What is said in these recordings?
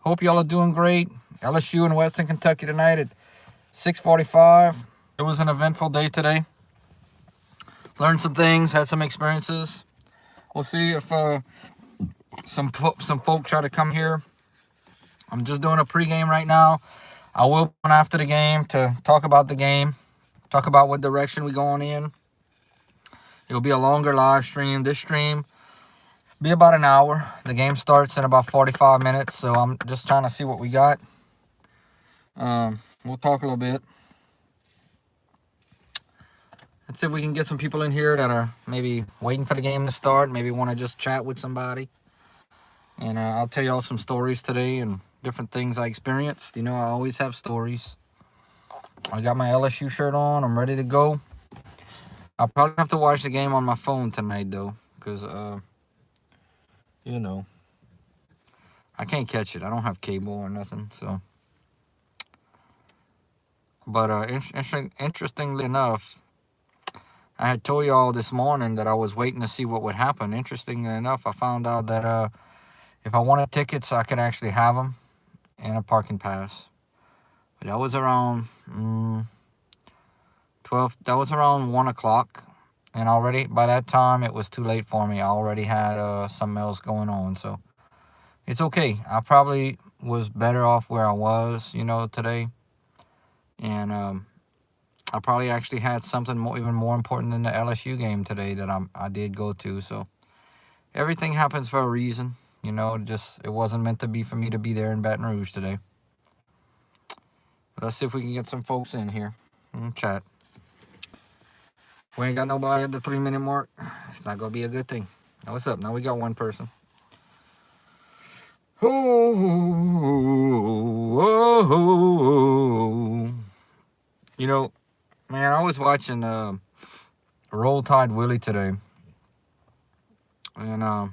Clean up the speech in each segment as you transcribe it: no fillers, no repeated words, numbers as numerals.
Hope y'all are doing great. LSU and Western Kentucky tonight at 6:45. It was an eventful day today. Learned some things, had some experiences. We'll see if some folk try to come here. I'm just doing a pregame right now. I will come after the game to talk about the game, talk about what direction we're going in. It'll be a longer live stream. This stream be about an hour. The game starts in about 45 minutes, so I'm just trying to see what we got. We'll talk a little bit. Let's see if we can get some people in here that are maybe waiting for the game to start, maybe want to just chat with somebody. And I'll tell y'all some stories today and different things I experienced. You know, I always have stories. I got my LSU shirt on. I'm ready to go. I'll probably have to watch the game on my phone tonight, though, because, you know, I can't catch it. I don't have cable or nothing, so. But interestingly enough, I had told y'all this morning that I was waiting to see what would happen. Interestingly enough, I found out that if I wanted tickets, I could actually have them and a parking pass. But that was around 12. That was around 1 o'clock, and already by that time it was too late for me. I already had something else going on, so it's okay. I probably was better off where I was, you know, today, and I probably actually had something even more important than the LSU game today that I did go to. So everything happens for a reason, you know. It wasn't meant to be for me to be there in Baton Rouge today. Let's see if we can get some folks in here and chat. We ain't got nobody at the 3-minute mark. It's not gonna be a good thing. Now what's up? Now we got one person. Oh. You know, man, I was watching Roll Tide Willie today, and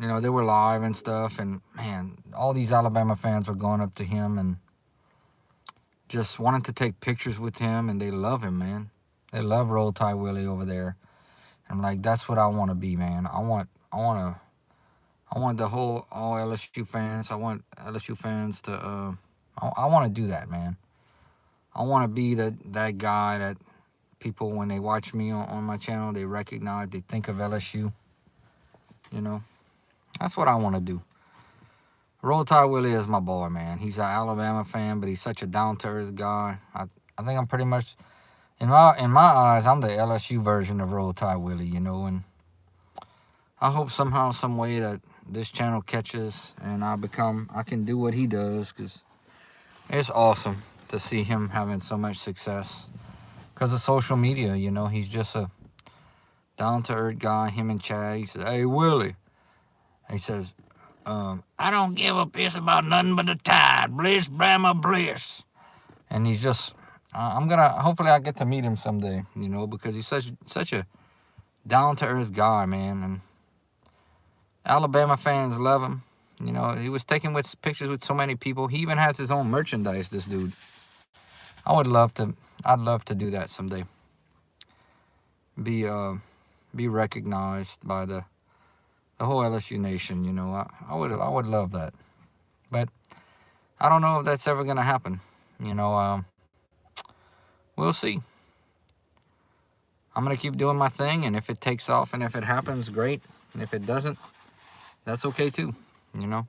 you know, they were live and stuff, and man, all these Alabama fans were going up to him and just wanted to take pictures with him, and they love him, man. They love Roll Tide Willie over there. I'm like, that's what I want to be, man. I want the whole all LSU fans. I want LSU fans to. I want to do that, man. I want to be that guy that people, when they watch me on my channel, they recognize, they think of LSU. You know, that's what I want to do. Roll Tide Willie is my boy, man. He's an Alabama fan, but he's such a down-to-earth guy. I think I'm pretty much, in my eyes, I'm the LSU version of Roll Tide Willie, you know. And I hope somehow, some way that this channel catches and I can do what he does, because it's awesome to see him having so much success because of social media. You know, he's just a down-to-earth guy. Him and Chad, he says, "Hey, Willie," he says, "I don't give a piss about nothing but the Tide. Bliss, Brahma, bliss." And he's just, hopefully I get to meet him someday, you know, because he's such a down-to-earth guy, man. And Alabama fans love him. You know, he was taking pictures with so many people. He even has his own merchandise, this dude. I'd love to do that someday. Be recognized by the whole LSU nation, you know. I would love that. But I don't know if that's ever gonna happen. You know, we'll see. I'm gonna keep doing my thing, and if it takes off and if it happens, great. And if it doesn't, that's okay too, you know.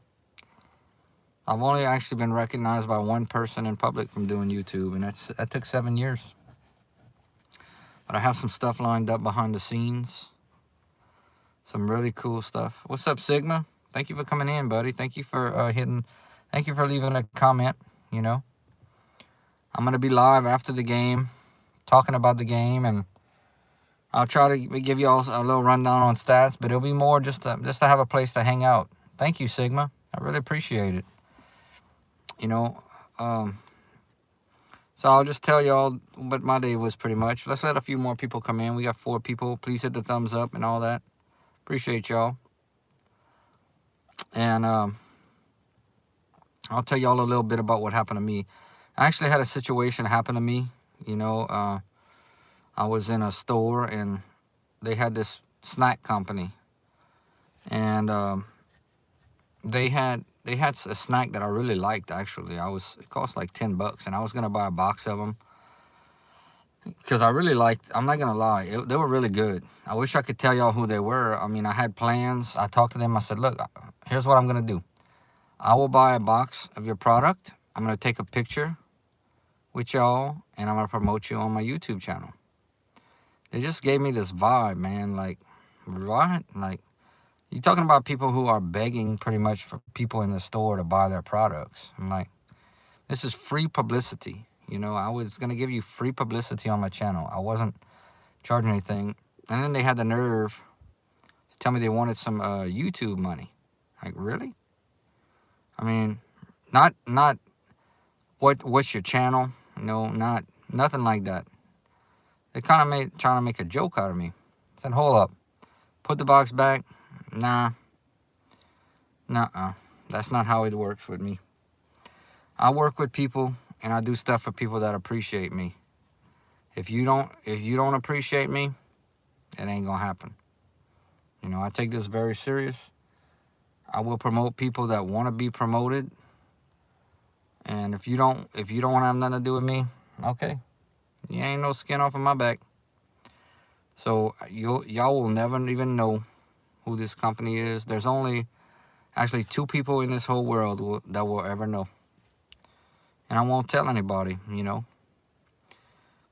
I've only actually been recognized by one person in public from doing YouTube, and that took 7 years. But I have some stuff lined up behind the scenes. Some really cool stuff. What's up, Sigma? Thank you for coming in, buddy. Thank you for thank you for leaving a comment, you know. I'm going to be live after the game, talking about the game, and I'll try to give you all a little rundown on stats, but it'll be more just to have a place to hang out. Thank you, Sigma. I really appreciate it. You know, so I'll just tell y'all what my day was pretty much. Let's let a few more people come in. We got 4 people. Please hit the thumbs up and all that. Appreciate y'all. And I'll tell y'all a little bit about what happened to me. I actually had a situation happen to me. You know, I was in a store, and they had this snack company. And they had they had a snack that I really liked. Actually, it cost like $10, and I was gonna buy a box of them because I really liked. I'm not gonna lie, they were really good. I wish I could tell y'all who they were. I mean, I had plans. I talked to them. I said, look, here's what I'm gonna do. I will buy a box of your product. I'm gonna take a picture with y'all, and I'm gonna promote you on my YouTube channel. They just gave me this vibe, man. Like, what? Like, you talking about people who are begging pretty much for people in the store to buy their products. I'm like, this is free publicity. You know, I was going to give you free publicity on my channel. I wasn't charging anything. And then they had the nerve to tell me they wanted some YouTube money. Like, really? I mean, not what's your channel? You know, nothing like that. They kind of trying to make a joke out of me. I said, hold up. Put the box back. Nah. Nuh-uh. That's not how it works with me. I work with people and I do stuff for people that appreciate me. If you don't appreciate me, it ain't gonna happen. You know, I take this very serious. I will promote people that want to be promoted. And if you don't want to have nothing to do with me, okay. You ain't no skin off of my back. So y'all will never even know who this company is. There's only actually 2 people in this whole world that will ever know. And I won't tell anybody, you know.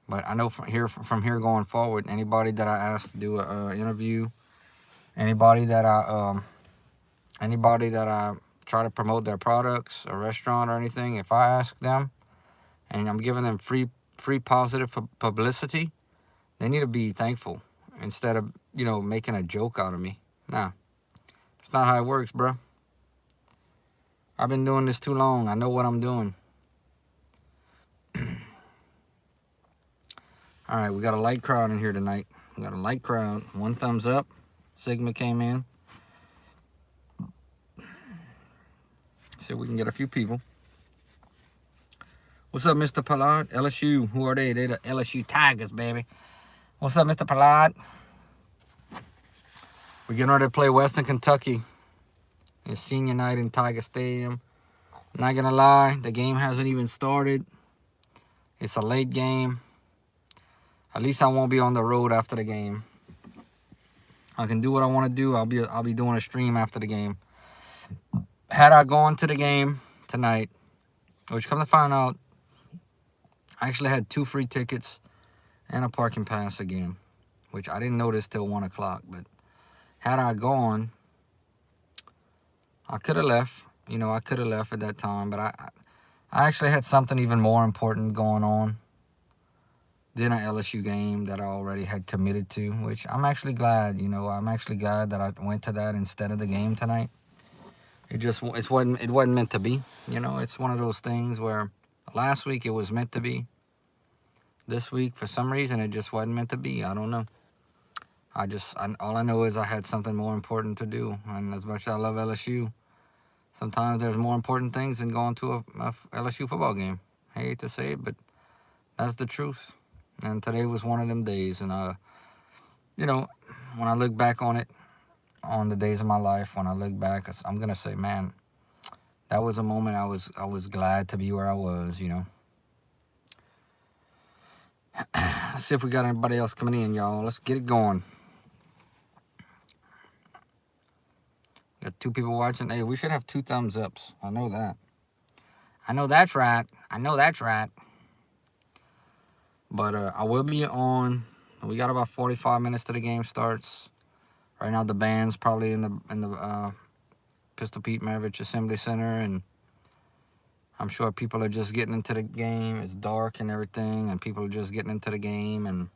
But I know from here going forward, anybody that I ask to do an interview, anybody that I try to promote their products, a restaurant or anything, if I ask them and I'm giving them free positive publicity, they need to be thankful instead of, you know, making a joke out of me. Nah, it's not how it works, bro. I've been doing this too long. I know what I'm doing. All right, we got a light crowd in here tonight. We got a light crowd. 1 thumbs up. Sigma came in. See if we can get a few people. What's up, Mr. Pollard? LSU. Who are they? They're the LSU Tigers, baby. What's up, Mr. Pollard? We're getting ready to play Western Kentucky. It's senior night in Tiger Stadium. I'm not going to lie, the game hasn't even started. It's a late game. At least I won't be on the road after the game. I can do what I want to do. I'll be doing a stream after the game. Had I gone to the game tonight, which come to find out, I actually had 2 free tickets and a parking pass again, which I didn't notice till 1 o'clock. But had I gone, I could have left. You know, I could have left at that time. But I actually had something even more important going on than an LSU game that I already had committed to, which I'm actually glad. You know, I'm actually glad that I went to that instead of the game tonight. It wasn't meant to be. You know, it's one of those things where last week it was meant to be. This week, for some reason, it just wasn't meant to be. I don't know. All I know is I had something more important to do. And as much as I love LSU, sometimes there's more important things than going to a LSU football game. I hate to say it, but that's the truth. And today was one of them days. And, you know, when I look back on it, on the days of my life, when I look back, I'm going to say, man, that was a moment I was glad to be where I was, you know. Let's see if we got anybody else coming in, y'all. Let's get it going. Got 2 people watching. Hey, we should have 2 thumbs ups. I know that. I know that's right. But I will be on. We got about 45 minutes till the game starts. Right now, the band's probably in the Pistol Pete Maravich Assembly Center, and I'm sure people are just getting into the game. It's dark and everything, and people are just getting into the game. And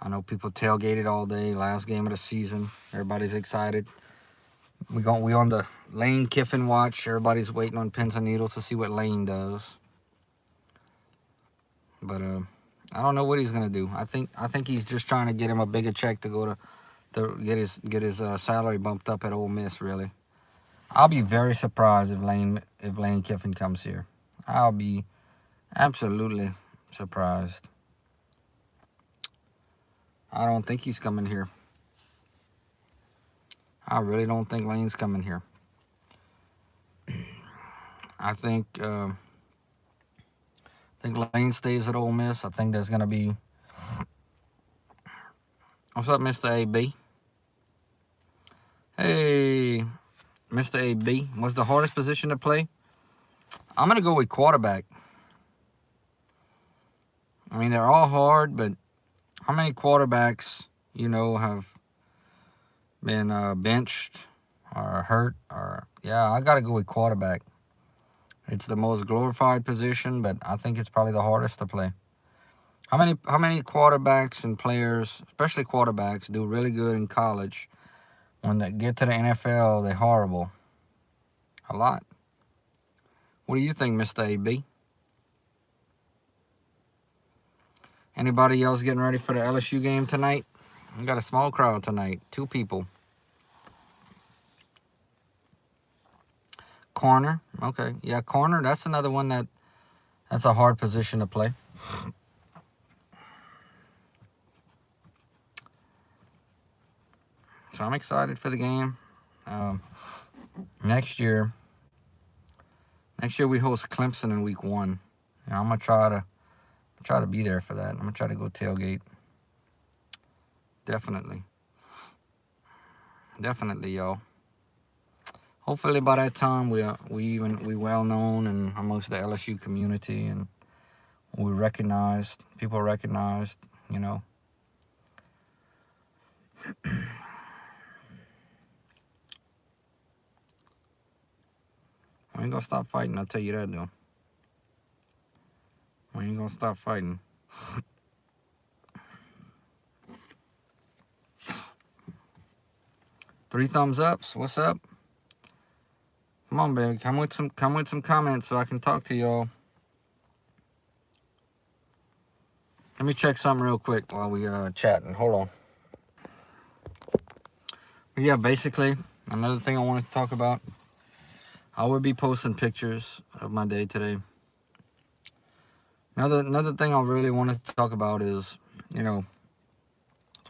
I know people tailgated all day. Last game of the season. Everybody's excited. We on the Lane Kiffin watch. Everybody's waiting on pins and needles to see what Lane does. But I don't know what he's gonna do. I think he's just trying to get him a bigger check to get his salary bumped up at Ole Miss. Really, I'll be very surprised if Lane Kiffin comes here. I'll be absolutely surprised. I don't think he's coming here. I really don't think Lane's coming here. I think Lane stays at Ole Miss. I think there's going to be. What's up, Mr. AB? Hey, Mr. AB. What's the hardest position to play? I'm going to go with quarterback. I mean, they're all hard, but how many quarterbacks, have been benched or hurt? I got to go with quarterback. It's the most glorified position, but I think it's probably the hardest to play. How many quarterbacks and players, especially quarterbacks, do really good in college? When they get to the NFL, they're horrible. A lot. What do you think, Mr. AB? Anybody else getting ready for the LSU game tonight? We got a small crowd tonight. 2 people. Corner. Okay. Yeah, corner. That's another one that's a hard position to play. So I'm excited for the game. Next year we host Clemson in week 1. And I'm gonna try to be there for that. I'm gonna try to go tailgate. Definitely, y'all. Hopefully by that time we well known and amongst the LSU community, and we recognized. People are recognized. We ain't gonna stop fighting, I'll tell you that, though. We ain't gonna stop fighting. 3 thumbs ups. What's up? Come on, baby. Come with some comments so I can talk to y'all. Let me check something real quick while we chatting. Hold on. But yeah, basically, another thing I wanted to talk about. I will be posting pictures of my day today. Another thing I really wanted to talk about is, it's one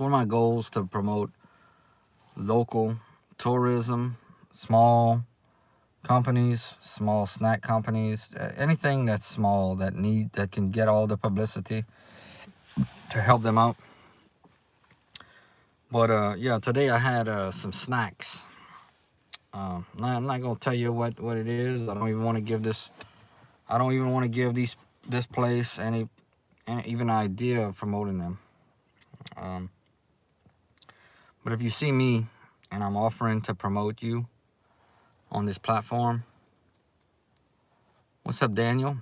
of my goals to promote local tourism, small companies, small snack companies, anything that's small that can get all the publicity to help them out. But today I had some snacks. I'm not gonna tell you what it is. I don't even want to give this place any even idea of promoting them. But if you see me and I'm offering to promote you on this platform, what's up, Daniel?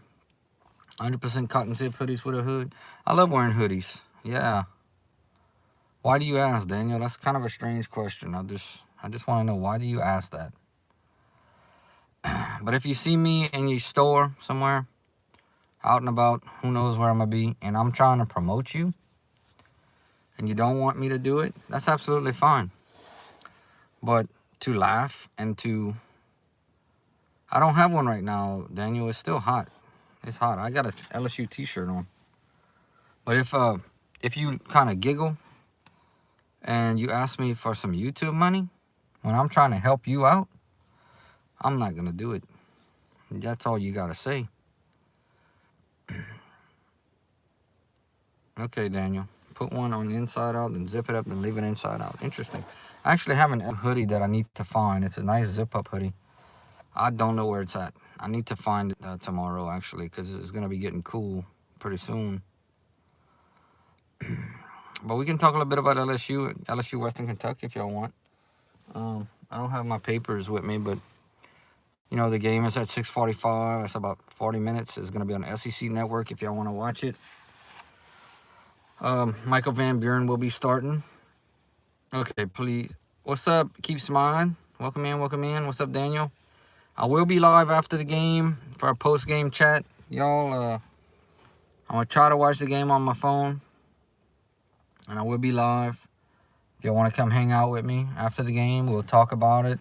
100% cotton zip hoodies with a hood. I love wearing hoodies. Yeah. Why do you ask, Daniel? That's kind of a strange question. I just want to know, why do you ask that? But if you see me in your store somewhere, out and about, who knows where I'm going to be, and I'm trying to promote you, and you don't want me to do it, that's absolutely fine. But to laugh and to... I don't have one right now, Daniel. It's still hot. It's hot. I got a LSU t-shirt on. But if you kind of giggle and you ask me for some YouTube money when I'm trying to help you out, I'm not going to do it. That's all you got to say. Okay, Daniel. Put one on the inside out, then zip it up, and leave it inside out. Interesting. I actually have a hoodie that I need to find. It's a nice zip-up hoodie. I don't know where it's at. I need to find it tomorrow, actually, because it's going to be getting cool pretty soon. But we can talk a little bit about LSU Western Kentucky if y'all want. I don't have my papers with me, but, the game is at 6:45. That's about 40 minutes. It's going to be on the SEC Network if y'all want to watch it. Michael Van Buren will be starting. Okay, please. What's up? Keep smiling. Welcome in. What's up, Daniel? I will be live after the game for our post-game chat. Y'all, I'm going to try to watch the game on my phone. And I will be live. If y'all want to come hang out with me after the game, we'll talk about it.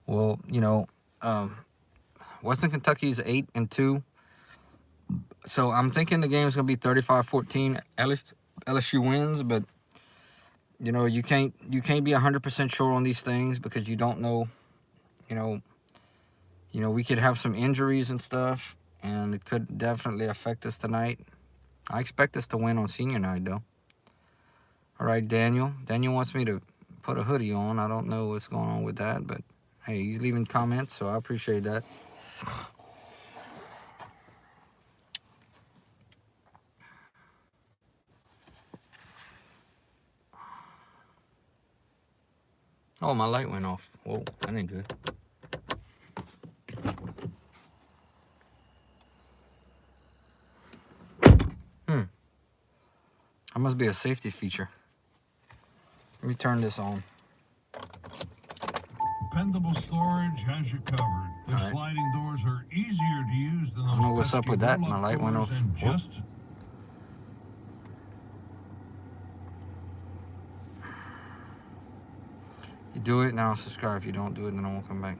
We'll, Western Kentucky is 8-2. So I'm thinking the game is going to be 35-14. LSU wins, but, you can't be 100% sure on these things because you don't know, You know, we could have some injuries and stuff, and it could definitely affect us tonight. I expect us to win on senior night, though. All right, Daniel. Daniel wants me to put a hoodie on. I don't know what's going on with that, but hey, he's leaving comments, so I appreciate that. Oh, my light went off. Whoa, that ain't good. That must be a safety feature. Let me turn this on. Dependable storage has you covered. The right. sliding doors are easier to use than those. I don't know what's up with that. My light went off. You do it, now subscribe. If you don't do it, then I won't come back.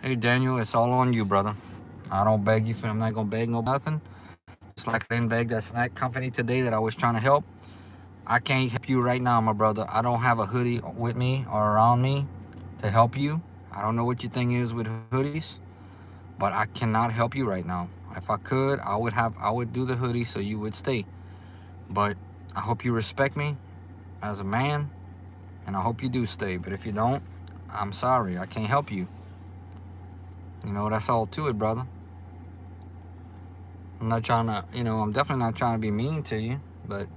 Hey, Daniel, it's all on you, brother. I don't beg you for. I'm not gonna beg no nothing. Just like I didn't beg that snack company today that I was trying to help. I can't help you right now, my brother. I don't have a hoodie with me or around me to help you. I don't know what your thing is with hoodies, but I cannot help you right now. If I could, I would do the hoodie so you would stay. But I hope you respect me as a man, and I hope you do stay. But if you don't, I'm sorry. I can't help you. You know, that's all to it, brother. I'm not trying to, I'm definitely not trying to be mean to you, but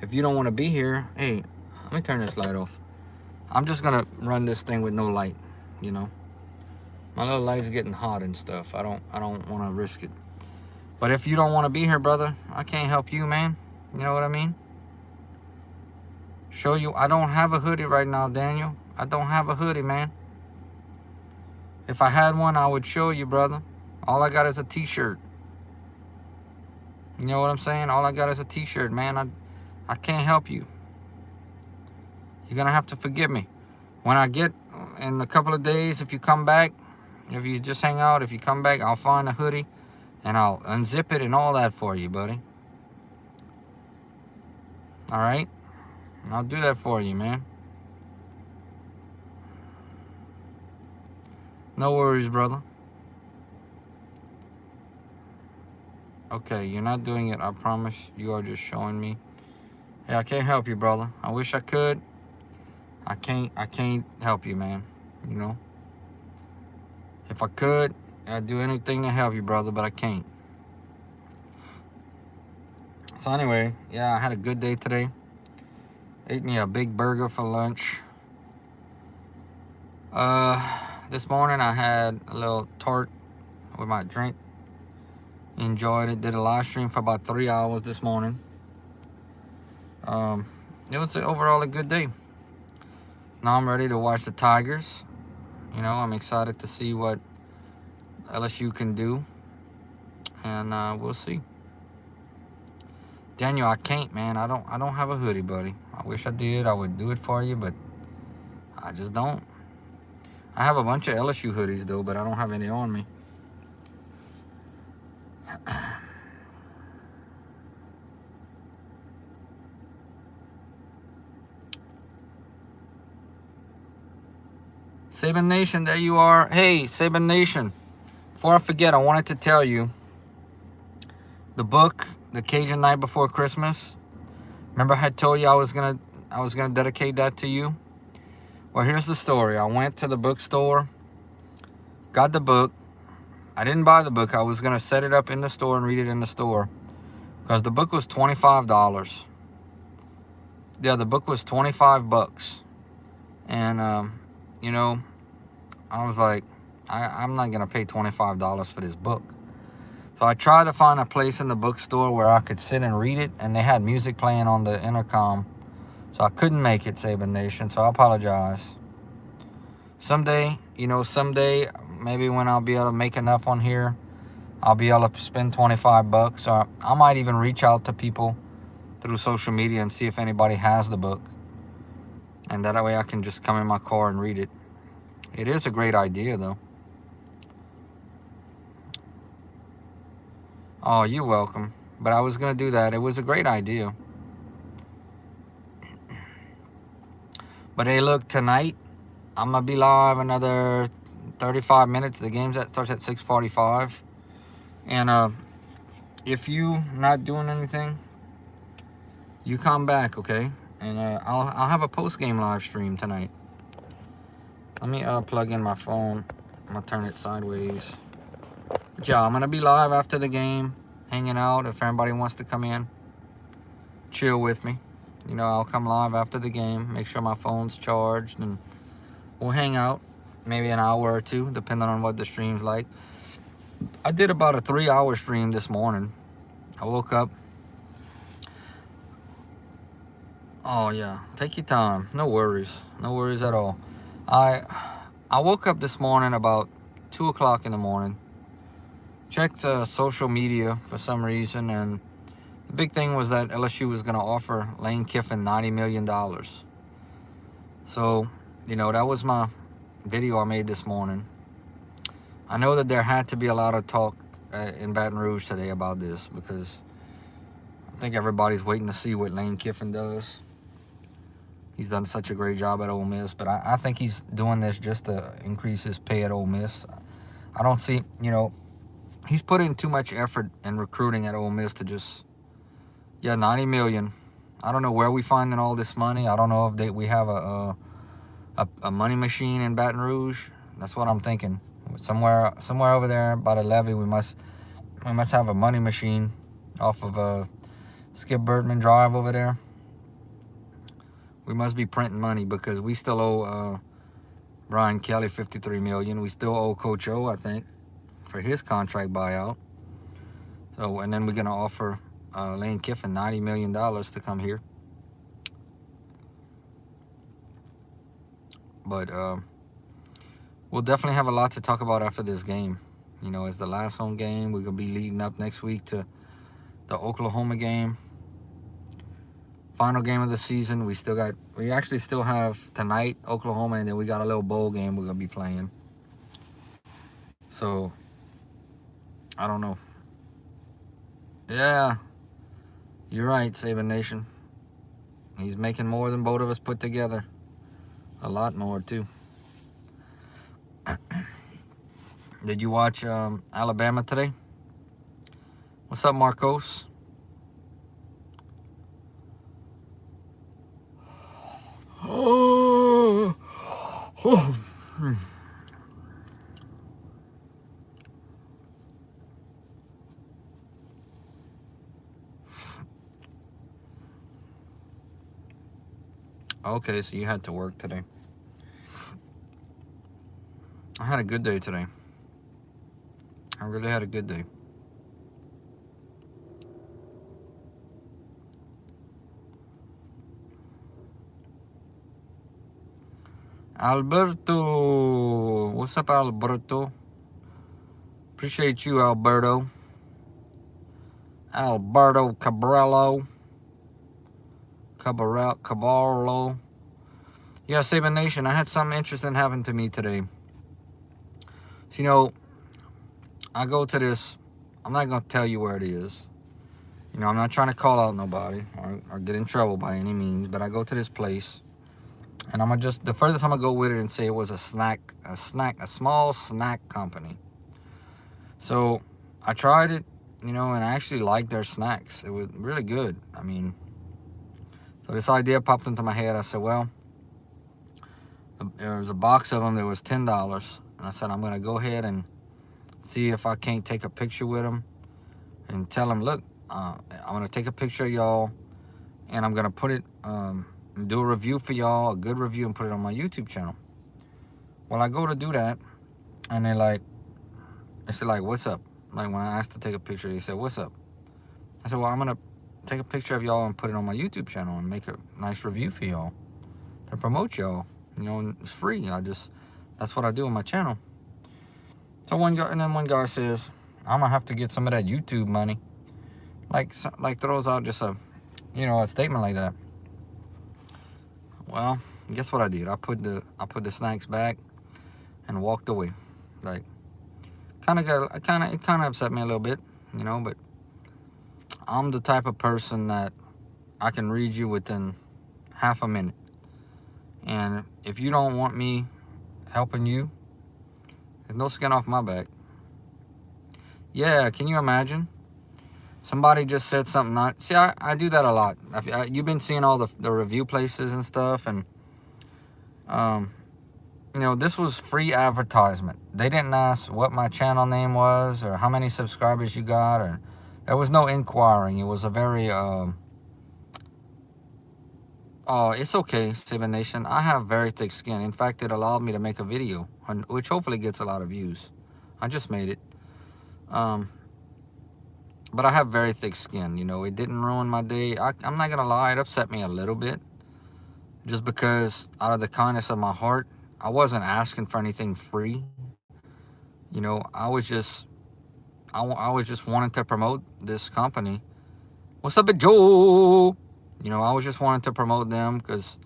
if you don't want to be here, hey, let me turn this light off. I'm just going to run this thing with no light, My little light's getting hot and stuff. I don't want to risk it. But if you don't want to be here, brother, I can't help you, man. You know what I mean? Show you, I don't have a hoodie right now, Daniel. I don't have a hoodie, man. If I had one, I would show you, brother. All I got is a t-shirt. You know what I'm saying? All I got is a t-shirt, man. I can't help you. You're going to have to forgive me. When I get in a couple of days, if you come back, if you just hang out, if you come back, I'll find a hoodie and I'll unzip it and all that for you, buddy. All right? I'll do that for you, man. No worries, brother. Okay, you're not doing it, I promise. You are just showing me. Hey, I can't help you, brother. I wish I could. I can't help you, man. If I could, I'd do anything to help you, brother, but I can't. So anyway, yeah, I had a good day today. Ate me a big burger for lunch. This morning I had a little tart with my drink. Enjoyed it. Did a live stream for about 3 hours this morning. It was overall a good day. Now I'm ready to watch the Tigers. I'm excited to see what LSU can do. And we'll see. Daniel, I can't, man. I don't have a hoodie, buddy. I wish I did. I would do it for you, but I just don't. I have a bunch of LSU hoodies, though, but I don't have any on me. Saban Nation, there you are. Hey, Saban Nation. Before I forget, I wanted to tell you the book, The Cajun Night Before Christmas. Remember I had told you I was gonna dedicate that to you? Well, here's the story. I went to the bookstore, got the book. I didn't buy the book. I was gonna set it up in the store and read it in the store because the book was $25. Yeah, the book was $25, and I was like, I'm not gonna pay $25 for this book. So I tried to find a place in the bookstore where I could sit and read it, and they had music playing on the intercom. So I couldn't make it, Saban Nation, so I apologize. Someday, maybe when I'll be able to make enough on here, I'll be able to spend $25, or I might even reach out to people through social media and see if anybody has the book. And that way I can just come in my car and read it. It is a great idea, though. Oh, you're welcome. But I was going to do that. It was a great idea. But hey, look, tonight, I'm going to be live another 35 minutes. The game starts at 6:45. And if you not doing anything, you come back, okay? And I'll have a post-game live stream tonight. Let me plug in my phone. I'm gonna turn it sideways. But yeah, I'm gonna be live after the game, hanging out. If anybody wants to come in, chill with me. You know, I'll come live after the game, make sure my phone's charged, and we'll hang out maybe an hour or two, depending on what the stream's like. I did about a 3-hour stream this morning. I woke up. Oh yeah, take your time. No worries at all. I woke up this morning about 2 o'clock in the morning. Checked social media for some reason, and the big thing was that LSU was going to offer Lane Kiffin $90 million. So, you know, that was my video I made this morning. I know that there had to be a lot of talk in Baton Rouge today about this, because I think everybody's waiting to see what Lane Kiffin does. He's done such a great job at Ole Miss, but I think he's doing this just to increase his pay at Ole Miss. I don't see, you know, he's put in too much effort in recruiting at Ole Miss to just, yeah, $90 million. I don't know where we finding all this money. I don't know if we have a money machine in Baton Rouge. That's what I'm thinking. Somewhere over there by the levee, we must have a money machine off of Skip Bertman Drive over there. We must be printing money, because we still owe Brian Kelly $53 million. We still owe Coach O, I think, for his contract buyout. So, and then we're gonna offer Lane Kiffin $90 million to come here. But we'll definitely have a lot to talk about after this game. You know, it's the last home game. We're gonna be leading up next week to the Oklahoma game. Final game of the season. We actually still have tonight Oklahoma, and then we got a little bowl game we're gonna be playing. So I don't know. Yeah, you're right, Saban Nation. He's making more than both of us put together. A lot more too. Did you watch Alabama today? What's up, Marcos? Oh. Okay, so you had to work today. I had a good day today. I really had a good day. Alberto. What's up, Alberto? Appreciate you, Alberto. Alberto Caballo. Yeah, Saban Nation, I had something interesting happen to me today. So, you know, I go to this, I'm not going to tell you where it is. You know, I'm not trying to call out nobody or get in trouble by any means, but I go to this place, and I'm going to just, the furthest I'm going to go with it and say it was a small snack company. So I tried it, you know, and I actually liked their snacks. It was really good. I mean, so this idea popped into my head. I said, well, there was a box of them. There was $10. And I said, I'm going to go ahead and see if I can't take a picture with them and tell them, look, I'm going to take a picture of y'all, and I'm going to put it, do a review for y'all, a good review, and put it on my YouTube channel. Well, I go to do that, and they said, what's up? Like, when I asked to take a picture, they said, what's up? I said, well, I'm going to take a picture of y'all and put it on my YouTube channel and make a nice review for y'all to promote y'all. You know, it's free. That's what I do on my channel. So one guy says, I'm gonna have to get some of that YouTube money. Like throws out just a statement like that. Well, guess what I did? I put the snacks back and walked away. Like, it kind of upset me a little bit, you know, but I'm the type of person that I can read you within half a minute. And if you don't want me helping you, There's no skin off my back. Yeah, can you imagine? Somebody just said something not... See, I do that a lot. You've been seeing all the review places and stuff, and you know, this was free advertisement. They didn't ask what my channel name was or how many subscribers you got, or there was no inquiring. It was a very oh, it's okay, Seven Nation. I have very thick skin. In fact, it allowed me to make a video, which hopefully gets a lot of views. I just made it. But I have very thick skin. You know, it didn't ruin my day. I'm not gonna lie, it upset me a little bit, just because out of the kindness of my heart, I wasn't asking for anything free. You know, I was just wanting to promote this company. What's up, Big Joe? You know, I was just wanting to promote them because,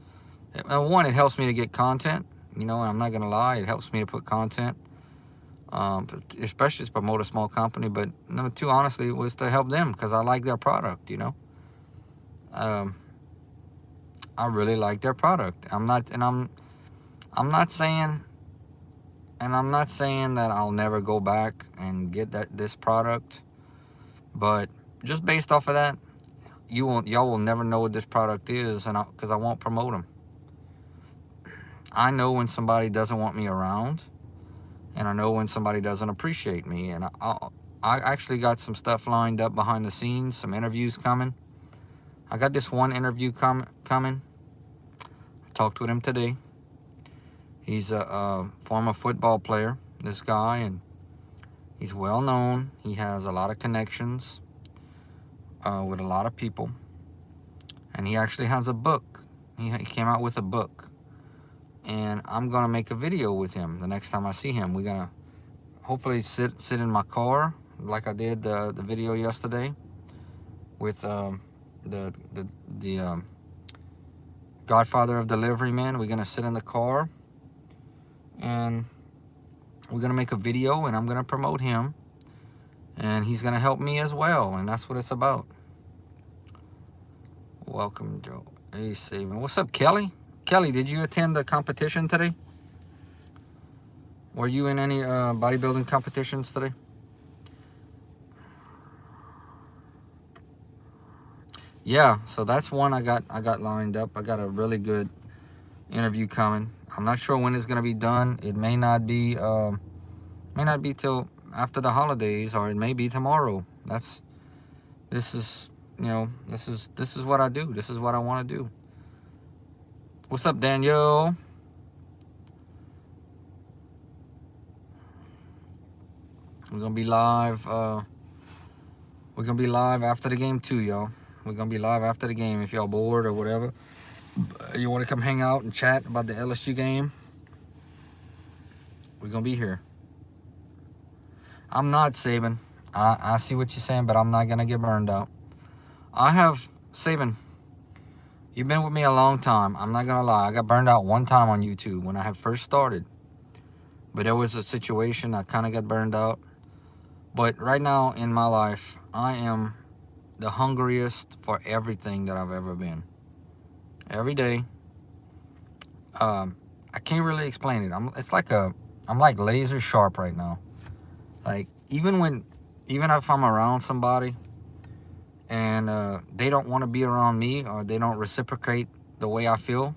one, it helps me to get content. You know, and I'm not gonna lie, it helps me to put content, especially to promote a small company. But number two, honestly, was to help them because I like their product. You know, I really like their product. I'm not saying that I'll never go back and get this product, but just based off of that, y'all will never know what this product is, and because I won't promote them. I know when somebody doesn't want me around, and I know when somebody doesn't appreciate me, and I actually got some stuff lined up behind the scenes, some interviews coming. I got this one interview coming. I talked with him today. He's a former football player, this guy, and he's well known. He has a lot of connections with a lot of people. And he actually has a book. He came out with a book. And I'm going to make a video with him the next time I see him. We're going to hopefully sit in my car like I did the video yesterday with the Godfather of Delivery Man. We're going to sit in the car. And we're going to make a video, and I'm going to promote him. And he's going to help me as well. And that's what it's about. Welcome, Joe. Hey, Saban. What's up, Kelly? Kelly, did you attend the competition today? Were you in any bodybuilding competitions today? Yeah, so that's one I got lined up. I got a really good interview coming. I'm not sure when it's gonna be done. It may not be till after the holidays, or it may be tomorrow. This is what I do. This is what I want to do. What's up, Daniel? We're gonna be live. We're gonna be live after the game too, y'all. We're gonna be live after the game. If y'all bored or whatever, you want to come hang out and chat about the LSU game, we're gonna be here. I'm not Saban. I see what you're saying, but I'm not gonna get burned out. Saban, you've been with me a long time. I'm not gonna lie. I got burned out one time on YouTube when I had first started. But there was a situation I kind of got burned out. But right now in my life, I am the hungriest for everything that I've ever been. Every day. I can't really explain it. I'm like laser sharp right now. Like even if I'm around somebody and they don't want to be around me, or they don't reciprocate the way I feel,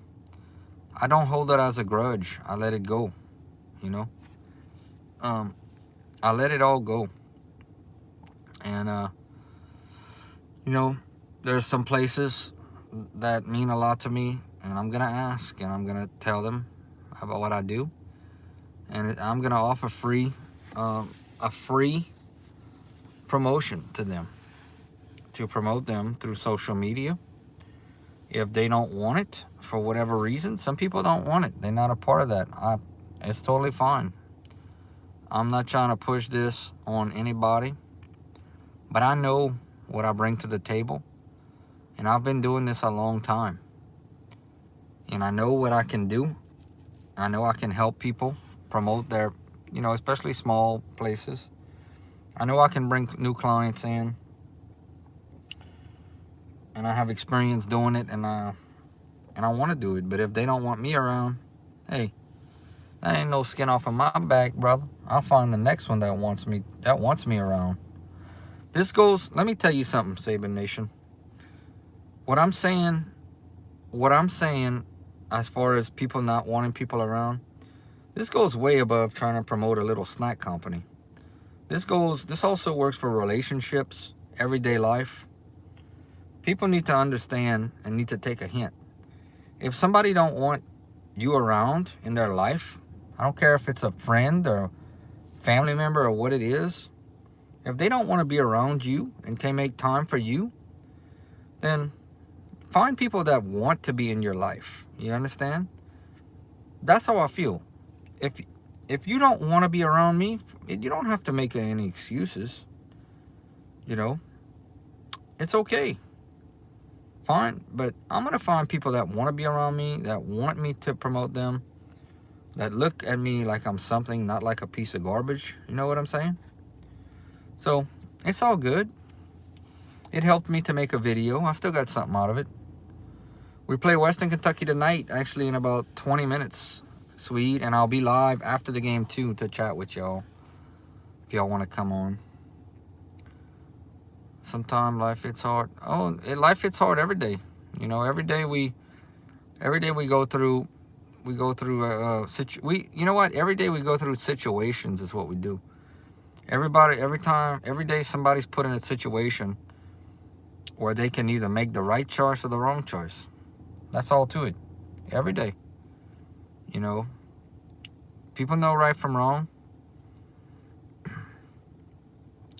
I don't hold it as a grudge. I let it go, you know. I let it all go. And you know, there's some places that mean a lot to me, and I'm gonna ask, and I'm gonna tell them about what I do, and I'm gonna offer a free promotion to them, to promote them through social media. If they don't want it for whatever reason, some people don't want it. They're not a part of that. It's totally fine. I'm not trying to push this on anybody, but I know what I bring to the table, and I've been doing this a long time, and I know what I can do. I know I can help people promote their, especially small places. I know I can bring new clients in, and I have experience doing it, and I want to do it. But if they don't want me around, hey, That ain't no skin off of my back, brother. I'll find the next one that wants me around. This goes, let me tell you something, Saban Nation. What I'm saying as far as people not wanting people around, this goes way above trying to promote a little snack company. This also works for relationships, everyday life. People need to understand and need to take a hint. If somebody don't want you around in their life, I don't care if it's a friend or family member or what it is, if they don't want to be around you and can make time for you, then find people that want to be in your life. You understand? That's how I feel. If you don't want to be around me, you don't have to make any excuses. You know, it's okay. Fine, but I'm going to find people that want to be around me, that want me to promote them, that look at me like I'm something, not like a piece of garbage. You know what I'm saying? So, it's all good. It helped me to make a video. I still got something out of it. We play Western Kentucky tonight, actually in about 20 minutes. Sweet, and I'll be live after the game too to chat with y'all if y'all want to come on. Sometimes life hits hard. Life hits hard every day. You know, every day we go through you know what? Every day we go through situations is what we do. Every day somebody's put in a situation where they can either make the right choice or the wrong choice. That's all to it. Every day. You know, people know right from wrong.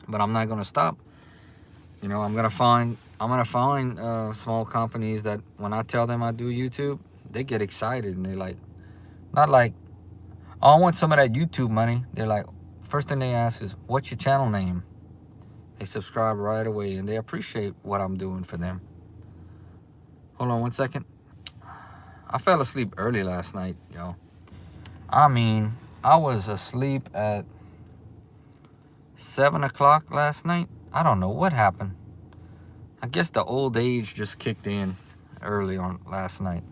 But I'm not gonna stop. You know, I'm gonna find small companies that when I tell them I do YouTube, they get excited and they like, not like, oh, I want some of that YouTube money. They're like, first thing they ask is, what's your channel name? They subscribe right away and they appreciate what I'm doing for them. Hold on one second. I fell asleep early last night, yo. I mean, I was asleep at 7 o'clock last night. I don't know what happened. I guess the old age just kicked in early on last night.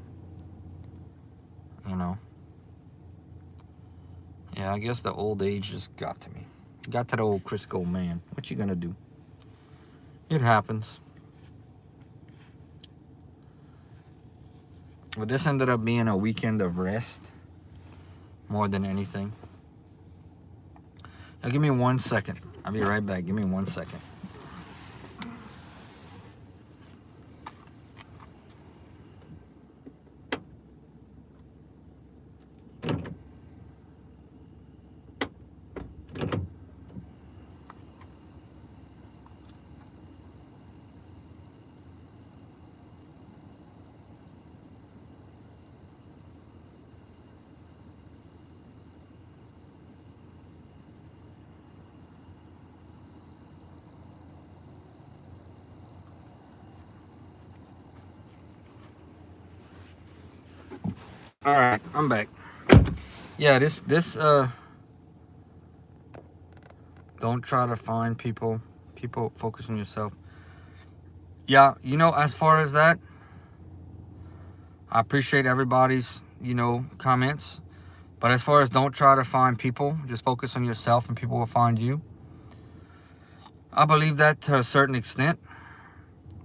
You know. Yeah, I guess the old age just got to me. Got to the old Criscoman. What you gonna do? It happens. But this ended up being a weekend of rest more than anything. Now give me 1 second. I'll be right back. Give me 1 second. All right, I'm back. Yeah, this don't try to find people. People, focus on yourself. Yeah, you know, as far as that, I appreciate everybody's, comments. But as far as don't try to find people, just focus on yourself and people will find you. I believe that to a certain extent.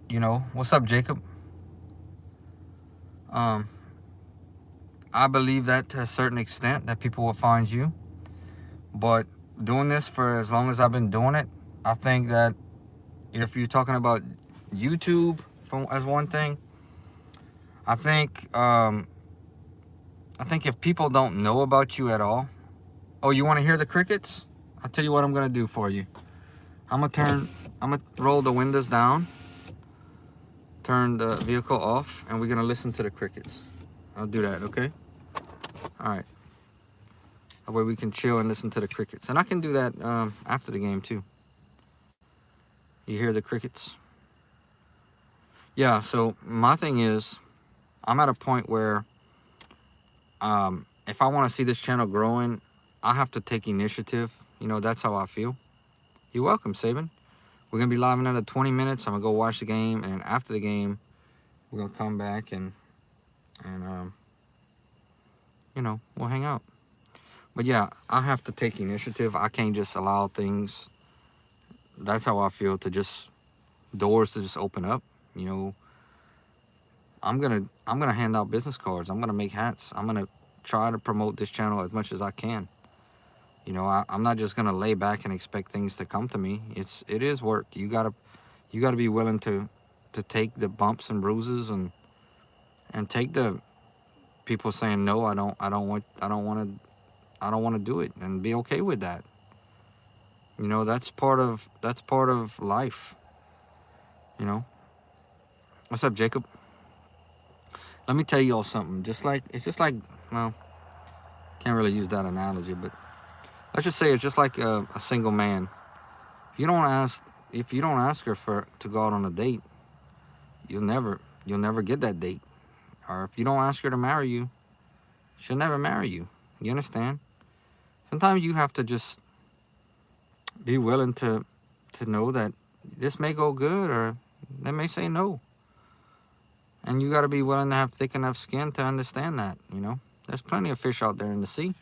You know, what's up, Jacob? I believe that to a certain extent that people will find you. But doing this for as long as I've been doing it, I think that if you're talking about YouTube as one thing, I think if people don't know about you at all, oh, you want to hear the crickets? I'll tell you what I'm gonna do for you. I'm gonna roll the windows down, turn the vehicle off, and we're gonna listen to the crickets. I'll do that, okay? All right. That way we can chill and listen to the crickets. And I can do that after the game too. You hear the crickets? Yeah, so my thing is, I'm at a point where if I want to see this channel growing, I have to take initiative. You know, that's how I feel. You're welcome, Saban. We're going to be live in another 20 minutes. I'm going to go watch the game. And after the game, we're going to come back and we'll hang out. But yeah, I have to take initiative. I can't just allow things. That's how I feel, to just doors to just open up. You know, I'm gonna hand out business cards. I'm gonna make hats. I'm gonna try to promote this channel as much as I can. You know, I'm not just gonna lay back and expect things to come to me. It is work. You gotta be willing to take the bumps and bruises, and take the people saying no. I don't want to do it, and be okay with that. You know, that's part of life. You know, what's up, Jacob? Let me tell you all something. It's just like, well, can't really use that analogy, but let's just say it's just like a single man. If you don't ask, if you don't ask her for to go out on a date, you'll never get that date. Or if you don't ask her to marry you, she'll never marry you. You understand? Sometimes you have to just be willing to know that this may go good, or they may say no. And you got to be willing to have thick enough skin to understand that. You know, there's plenty of fish out there in the sea.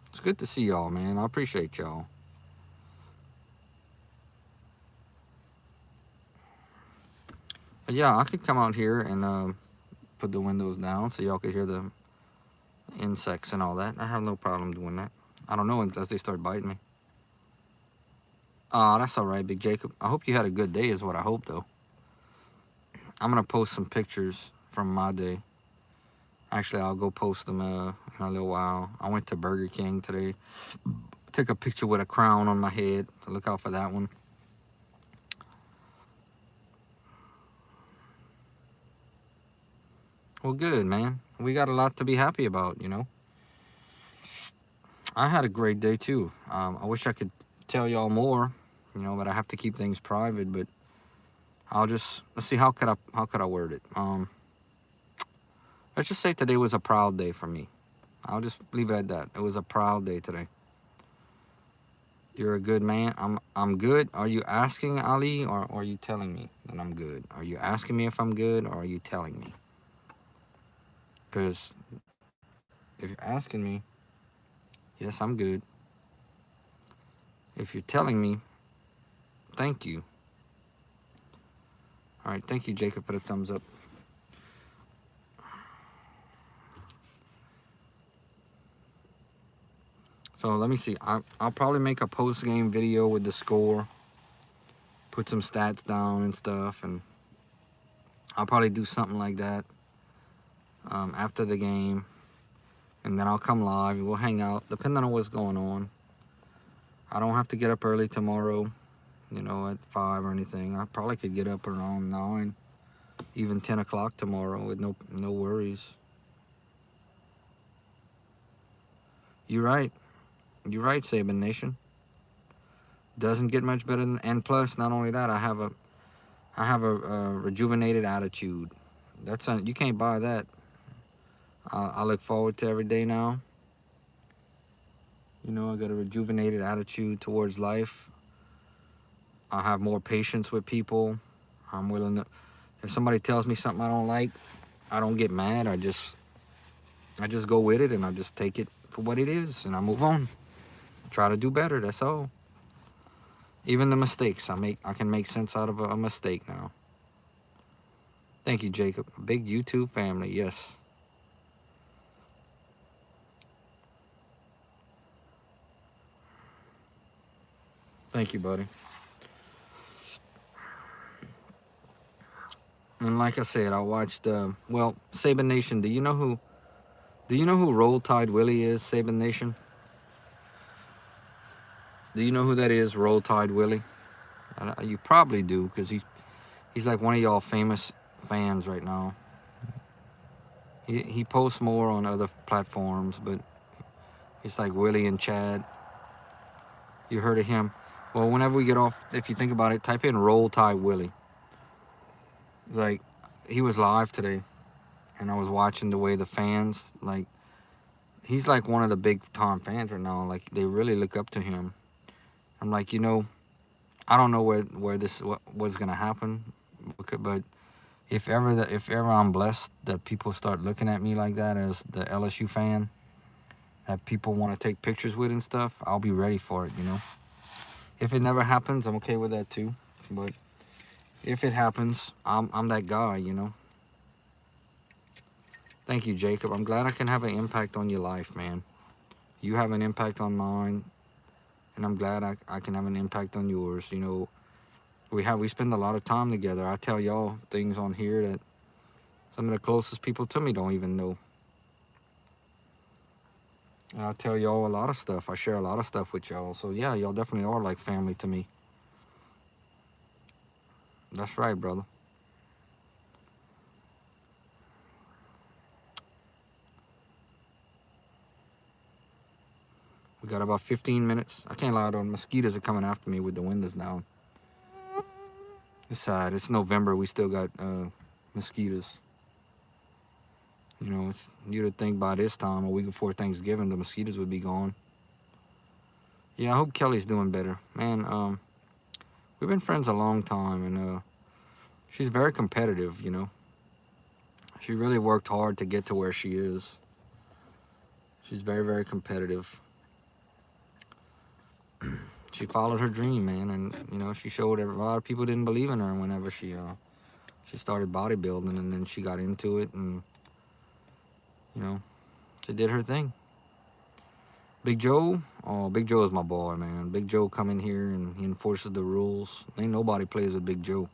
It's good to see y'all, man. I appreciate y'all. But yeah, I could come out here and put the windows down so y'all could hear the insects and all that. I have no problem doing that. I don't know unless they start biting me. Oh, that's all right, Big Jacob. I hope you had a good day, is what I hope, though. I'm gonna post some pictures from my day. Actually, I'll go post them in a little while. I went to Burger King today. Took a picture with a crown on my head. So look out for that one. Well, good, man. We got a lot to be happy about, you know. I had a great day too. I wish I could tell y'all more, you know, but I have to keep things private. But let's see, how could I word it. Let's just say today was a proud day for me. I'll just leave it at that. It was a proud day today. You're a good man. I'm good. Are you asking, Ali, or are you telling me that I'm good? Are you asking me if I'm good, or are you telling me? Because if you're asking me, yes, I'm good. If you're telling me, thank you. All right, thank you, Jacob, for the thumbs up. So let me see. I'll probably make a post-game video with the score, put some stats down and stuff, and I'll probably do something like that after the game, and then I'll come live and we'll hang out, depending on what's going on. I don't have to get up early tomorrow, you know, at 5 or anything. I probably could get up around 9, even 10 o'clock tomorrow with no worries. You're right. You're right, Saban Nation. Doesn't get much better than, and plus, not only that, I have a rejuvenated attitude. You can't buy that. I look forward to every day now. You know, I got a rejuvenated attitude towards life. I have more patience with people. I'm willing to, if somebody tells me something I don't like, I don't get mad. I just go with it, and I just take it for what it is, and I move on. Try to do better. That's all. Even the mistakes I can make sense out of a mistake now. Thank you, Jacob. A big YouTube family, yes. Thank you, buddy. And like I said, I watched. Well, Saban Nation. Do you know who Roll Tide Willie is? Saban Nation. Do you know who that is? Roll Tide Willie. You probably do, because he's like one of y'all famous fans right now. He posts more on other platforms, but it's like Willie and Chad. You heard of him? Well, whenever we get off, if you think about it, type in Roll Tide Willie. Like, he was live today, and I was watching the way the fans, like, he's like one of the big time fans right now. Like, they really look up to him. I'm like, I don't know where this what's gonna happen, but if ever I'm blessed that people start looking at me like that as the LSU fan that people want to take pictures with and stuff, I'll be ready for it, you know. If it never happens, I'm okay with that too. But if it happens, I'm that guy, you know. Thank you, Jacob. I'm glad I can have an impact on your life, man. You have an impact on mine, and I'm glad I can have an impact on yours. You know, we spend a lot of time together. I tell y'all things on here that some of the closest people to me don't even know. And I tell y'all a lot of stuff. I share a lot of stuff with y'all. So yeah, y'all definitely are like family to me. That's right, brother. We got about 15 minutes. I can't lie though, mosquitoes are coming after me with the windows down. It's sad. It's November. We still got mosquitoes. You know, it's you'd think by this time, a week before Thanksgiving, the mosquitoes would be gone. Yeah, I hope Kelly's doing better. Man, we've been friends a long time, and she's very competitive, you know. She really worked hard to get to where she is. She's very, very competitive. She followed her dream, man, and you know, she showed a lot of people didn't believe in her whenever she started bodybuilding, and then she got into it, and you know, she did her thing. Big Joe, oh, Big Joe is my boy, man. Big Joe come in here and he enforces the rules. Ain't nobody plays with Big Joe.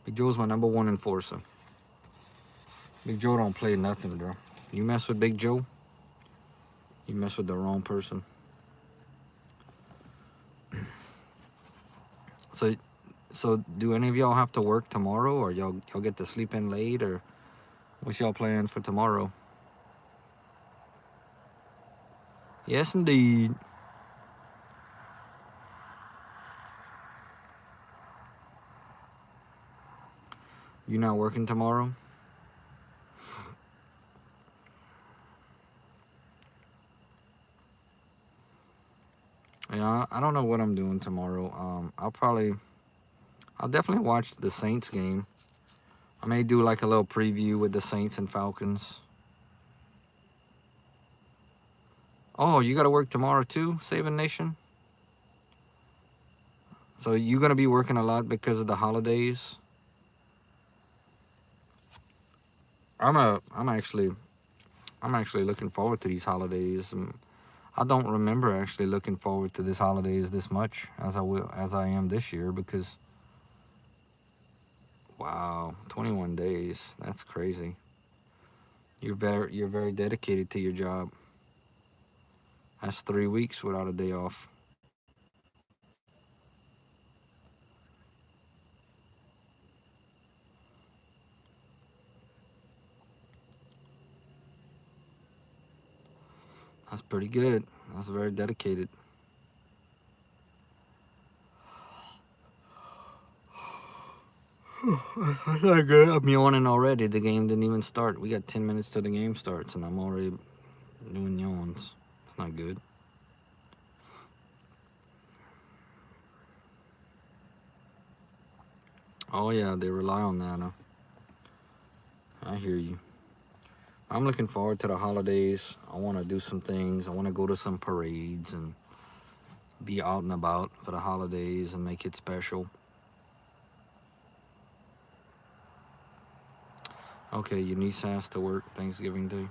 Big Joe's my number one enforcer. Big Joe don't play nothing, bro. You mess with Big Joe, you mess with the wrong person. So, so do any of y'all have to work tomorrow, or y'all get to sleep in late, or what's y'all plan for tomorrow? Yes, indeed. You not working tomorrow? Yeah, I don't know what I'm doing tomorrow. I'll definitely watch the Saints game. I may do like a little preview with the Saints and Falcons. Oh, you got to work tomorrow too, Saving Nation? So you gonna be working a lot because of the holidays? I'm a, I'm actually, I'm actually looking forward to these holidays. I don't remember actually looking forward to this holidays this much as I am this year because wow, 21 days. That's crazy. You're very dedicated to your job. That's 3 weeks without a day off. That's pretty good. That's very dedicated. That's not good. I'm yawning already. The game didn't even start. We got 10 minutes till the game starts, and I'm already doing yawns. It's not good. Oh yeah, they rely on that. Huh? I hear you. I'm looking forward to the holidays. I want to do some things. I want to go to some parades and be out and about for the holidays and make it special. Okay, your niece has to work Thanksgiving Day.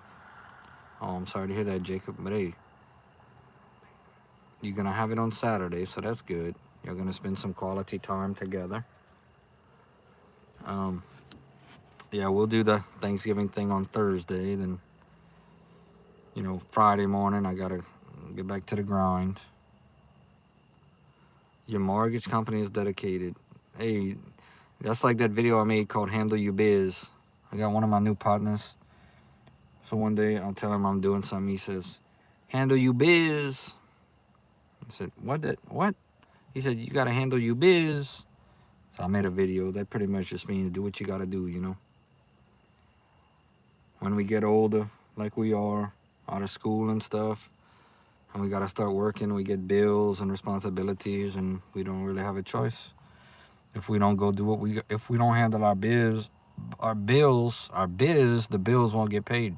Oh, I'm sorry to hear that, Jacob. But hey, you're gonna have it on Saturday, so that's good. You're gonna spend some quality time together. Um, yeah, we'll do the Thanksgiving thing on Thursday. Then, you know, Friday morning, I gotta get back to the grind. Your mortgage company is dedicated. Hey, that's like that video I made called Handle Your Biz. I got one of my new partners. So one day I'll tell him I'm doing something. He says, handle you biz. I said, what? He said, you gotta handle you biz. So I made a video. That pretty much just means do what you gotta do, you know. When we get older, like we are, out of school and stuff, and we gotta start working, we get bills and responsibilities, and we don't really have a choice. If we don't go do what if we don't handle our biz, the bills won't get paid.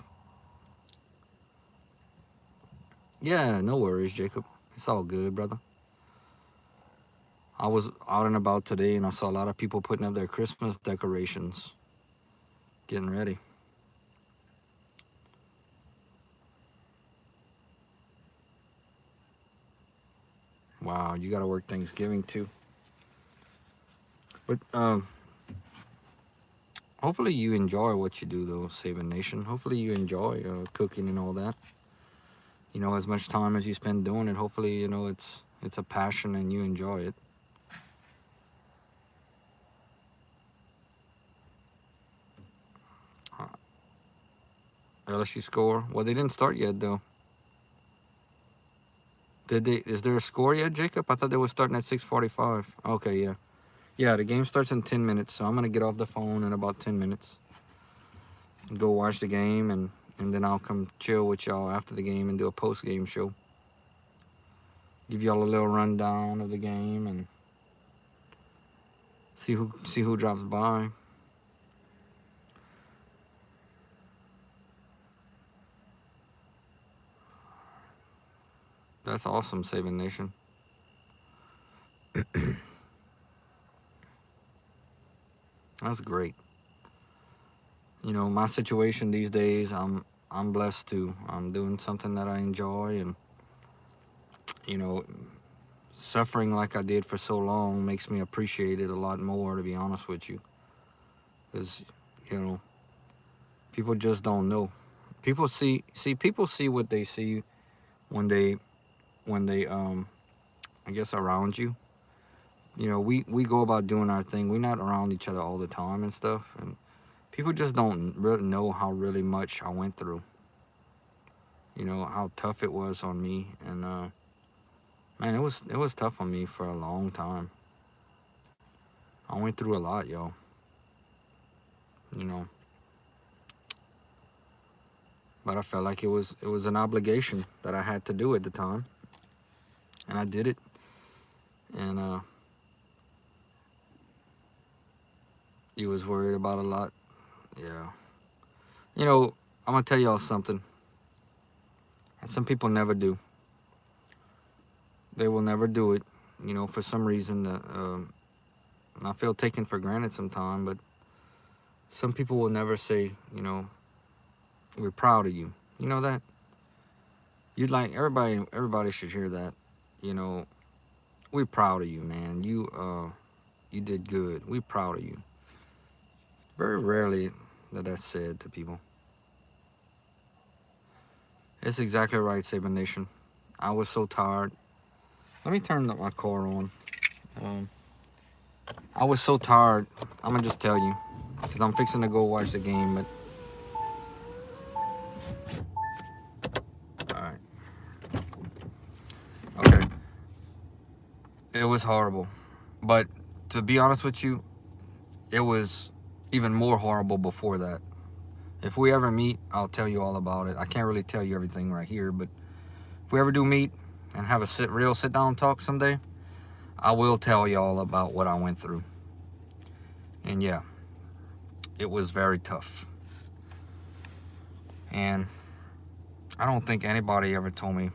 Yeah, no worries, Jacob. It's all good, brother. I was out and about today and I saw a lot of people putting up their Christmas decorations, getting ready. Wow, you got to work Thanksgiving too. But hopefully you enjoy what you do, though, Saving Nation. Hopefully you enjoy cooking and all that. You know, as much time as you spend doing it, hopefully you know it's a passion and you enjoy it. Uh, LSU score. Well, they didn't start yet, though. Did they? Is there a score yet, Jacob? I thought they were starting at 6:45. Okay, yeah. Yeah, the game starts in 10 minutes, so I'm going to get off the phone in about 10 minutes. Go watch the game, and then I'll come chill with y'all after the game and do a post-game show. Give y'all a little rundown of the game and see who drops by. That's awesome, Saving Nation. That's great. You know, my situation these days, I'm blessed too. I'm doing something that I enjoy, and you know, suffering like I did for so long makes me appreciate it a lot more, to be honest with you. Because, you know, people just don't know. People see what they see when they I guess around you. You know, we go about doing our thing. We're not around each other all the time and stuff, and people just don't really know how really much I went through. You know how tough it was on me, and man, it was tough on me for a long time. I went through a lot, y'all. You know, but I felt like it was an obligation that I had to do at the time, and I did it. And you was worried about a lot, yeah. You know, I'm gonna tell y'all something, and some people never do. They will never do it. You know, for some reason, I feel taken for granted sometimes. But some people will never say, you know, we're proud of you. You know that? You'd like everybody should hear that. You know, we're proud of you, man. You did good. We're proud of you. Very rarely that's said to people. It's exactly right, Saban Nation. I was so tired. Let me turn my car on. Um, I was so tired. I'm gonna just tell you, because I'm fixing to go watch the game. But all right, okay. It was horrible. But to be honest with you, it was even more horrible before that. If we ever meet, I'll tell you all about it. I can't really tell you everything right here, but if we ever do meet and have a real sit down talk someday, I will tell y'all about what I went through. And yeah, it was very tough. And I don't think anybody ever told me.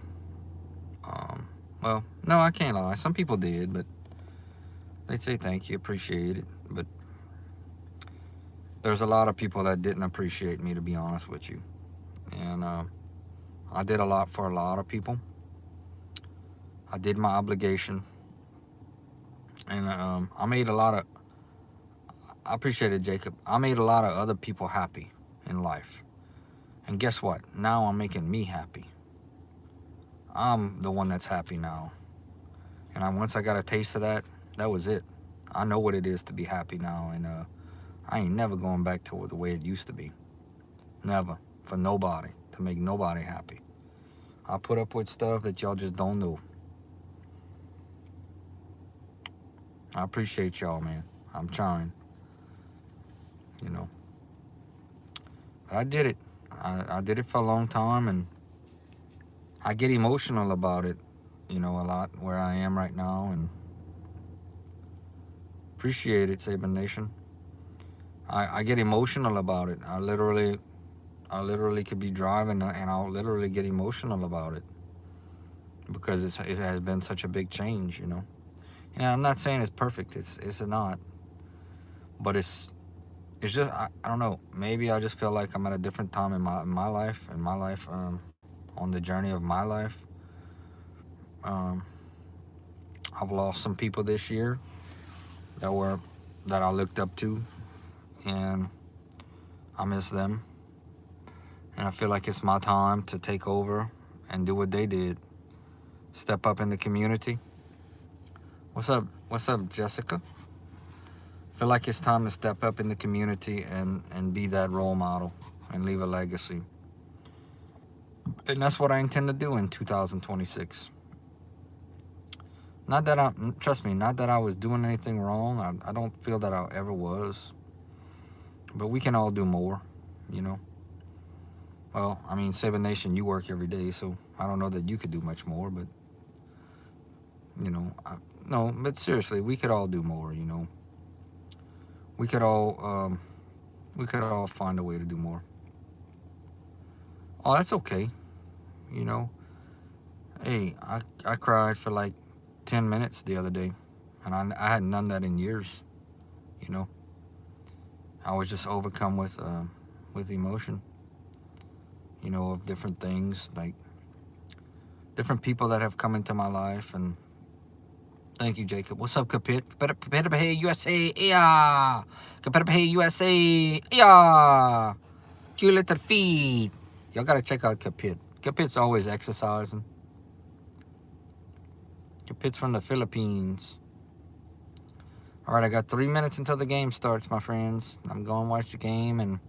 Well, no, I can't lie. Some people did, but they'd say thank you, appreciate it. But there's a lot of people that didn't appreciate me, to be honest with you. And I did a lot for a lot of people. I did my obligation. And I made a lot of, I appreciate it, Jacob. I made a lot of other people happy in life. And guess what? Now I'm making me happy. I'm the one that's happy now. And once I got a taste of that, that was it. I know what it is to be happy now. And I ain't never going back to the way it used to be. Never. For nobody. To make nobody happy. I put up with stuff that y'all just don't know. I appreciate y'all, man. I'm trying. You know. But I did it. I did it for a long time, and I get emotional about it, you know, a lot where I am right now, and appreciate it, Saban Nation. I get emotional about it. I literally could be driving and I'll literally get emotional about it because it has been such a big change, you know. And I'm not saying it's perfect. It's not, but it's just I don't know. Maybe I just feel like I'm at a different time in my life on the journey of my life. Um, I've lost some people this year that I looked up to, and I miss them. And I feel like it's my time to take over and do what they did. Step up in the community. What's up? What's up, Jessica? I feel like it's time to step up in the community and be that role model and leave a legacy. And that's what I intend to do in 2026. Not that trust me, not that I was doing anything wrong. I don't feel that I ever was. But we can all do more, you know. Well, I mean, Seven Nation, you work every day, so I don't know that you could do much more, but, you know, no, but seriously, we could all do more, you know. We could all find a way to do more. Oh, that's okay, you know. Hey, I cried for like 10 minutes the other day, and I hadn't done that in years, you know. I was just overcome with emotion, you know, of different things, like different people that have come into my life. And thank you, Jacob. What's up, Kapit? Kapit USA, yeah. Kapit USA, yeah. Cute little feet. Y'all gotta check out Kapit. Kapit's always exercising. Kapit's from the Philippines. All right, I got 3 minutes until the game starts, my friends. I'm going to watch the game, and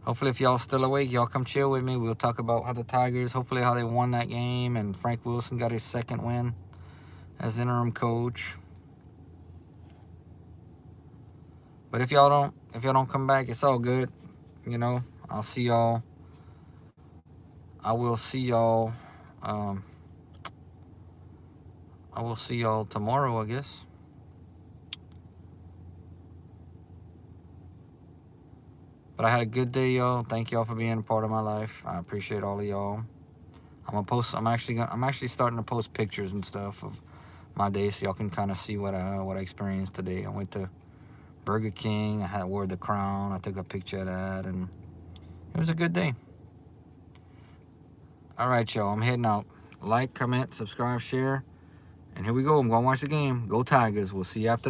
hopefully if y'all still awake, y'all come chill with me. We'll talk about how the Tigers, hopefully how they won that game, and Frank Wilson got his second win as interim coach. But if y'all don't come back, it's all good. You know, I'll see y'all. I will see y'all. I will see y'all tomorrow, I guess. But I had a good day, y'all. Thank y'all for being a part of my life. I appreciate all of y'all. I'm actually starting to post pictures and stuff of my day, so y'all can kind of see what I experienced today. I went to Burger King. I wore the crown. I took a picture of that, and it was a good day. All right, y'all. I'm heading out. Like, comment, subscribe, share, and here we go. I'm going to watch the game. Go Tigers. We'll see you after the